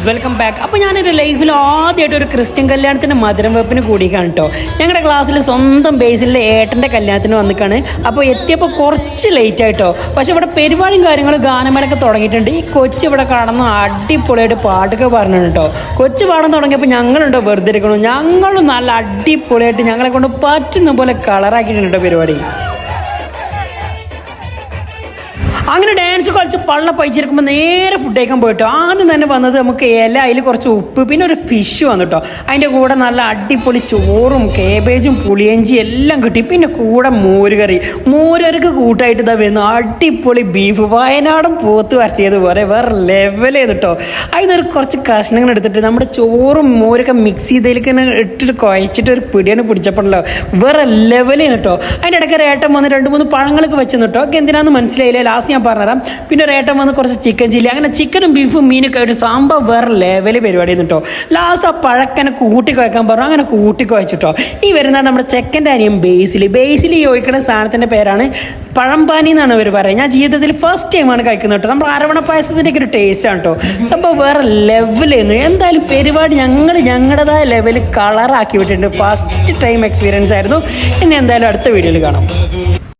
Welcome back. അപ്പോൾ ഞാനൊരു ലൈഫിൽ ആദ്യമായിട്ട് ഒരു ക്രിസ്ത്യൻ കല്യാണത്തിന് മധുരം വെപ്പിന് കൂടിയാണ് കേട്ടോ. ഞങ്ങളുടെ ക്ലാസ്സിൽ സ്വന്തം ബേസിലെ ഏട്ടൻ്റെ കല്യാണത്തിന് വന്നിക്കാണ്. അപ്പോൾ എത്തിയപ്പോൾ കുറച്ച് ലേറ്റ് ആയിട്ടോ. പക്ഷെ ഇവിടെ പരിപാടിയും കാര്യങ്ങളും ഗാനമേളൊക്കെ തുടങ്ങിയിട്ടുണ്ട്. ഈ കൊച്ചു ഇവിടെ കാണുന്ന അടിപൊളിയായിട്ട് പാട്ടൊക്കെ പറഞ്ഞു കേട്ടോ. കൊച്ചു പാടാൻ തുടങ്ങിയപ്പോൾ ഞങ്ങളുണ്ടോ വെറുതെ ഇരിക്കണം, ഞങ്ങളും നല്ല അടിപൊളിയായിട്ട് ഞങ്ങളെ കൊണ്ട് പറ്റുന്ന പോലെ കളറാക്കിയിട്ടുണ്ട് പരിപാടി. അങ്ങനെ ഡാൻസ് കളിച്ച് പള്ള പഴിച്ചിരിക്കുമ്പോൾ നേരെ ഫുഡ് കഴിക്കാൻ പോയിട്ടോ. ആദ്യം തന്നെ വന്നത് നമുക്ക് ഇല, അതിൽ കുറച്ച് ഉപ്പ്, പിന്നെ ഒരു ഫിഷ് വന്നിട്ടോ. അതിൻ്റെ കൂടെ നല്ല അടിപൊളി ചോറും കേബേജും പുളിയഞ്ചി എല്ലാം കിട്ടി. പിന്നെ കൂടെ മോരുകറി, മോരുകറിക്ക് കൂട്ടായിട്ട് ഇതാ വരുന്നു അടിപൊളി ബീഫ്, വയനാടൻ പോത്ത് വരട്ടിയത് പോലെ വേറെ ലെവൽ ചെയ്തിട്ടോ. അതിനൊരു കുറച്ച് കഷ്ണങ്ങൾ എടുത്തിട്ട് നമ്മുടെ ചോറും മോരൊക്കെ മിക്സ് ചെയ്തതിലേക്ക് തന്നെ ഇട്ടിട്ട് കുഴച്ചിട്ട് ഒരു പിടിയാണ് പിടിച്ചപ്പോഴല്ലോ വേറെ ലെവൽ ചെയ്തിട്ടോ. അതിൻ്റെ ഇടയ്ക്ക് ഒരു ഏട്ടൻ വന്ന് 2-3 പഴങ്ങളൊക്കെ വെച്ച് നിട്ടോ. എന്തിനാന്ന് മനസ്സിലായില്ലേ, ലാസ്റ്റ് ഞാൻ പറഞ്ഞുതരാം. പിന്നെ ഒരു ഏട്ടൻ വന്ന് കുറച്ച് ചിക്കൻ ചില്ലി, അങ്ങനെ ചിക്കനും ബീഫും മീനൊക്കെ ഒരു സംഭവം വേറെ ലെവൽ പരിപാടി എന്നിട്ടോ. ലാസ്റ്റ് ആ പഴക്കനെ കൂട്ടി കുഴക്കാൻ പറഞ്ഞു. അങ്ങനെ കൂട്ടി കുഴച്ചിട്ടോ. ഈ വരുന്ന നമ്മുടെ ചെക്കൻ്റെ അനിയൻ ബേസിൽ ഈ ഒഴിക്കുന്ന സാധനത്തിൻ്റെ പേരാണ് പഴംപാനി എന്നാണ് അവർ പറയുന്നത്. ഞാൻ ജീവിതത്തിൽ ഫസ്റ്റ് ടൈമാണ് കഴിക്കുന്നത് കേട്ടോ. നമ്മൾ അരവണ പായസത്തിൻ്റെ ഒക്കെ ഒരു ടേസ്റ്റാണ് കേട്ടോ. സംഭവം വേറെ ലെവലായിരുന്നു. എന്തായാലും പരിപാടി ഞങ്ങളുടേതായ ലെവൽ കളറാക്കി വിട്ടിട്ടുണ്ട്. ഫസ്റ്റ് ടൈം എക്സ്പീരിയൻസ് ആയിരുന്നു. ഇനി എന്തായാലും അടുത്ത വീഡിയോയിൽ കാണാം.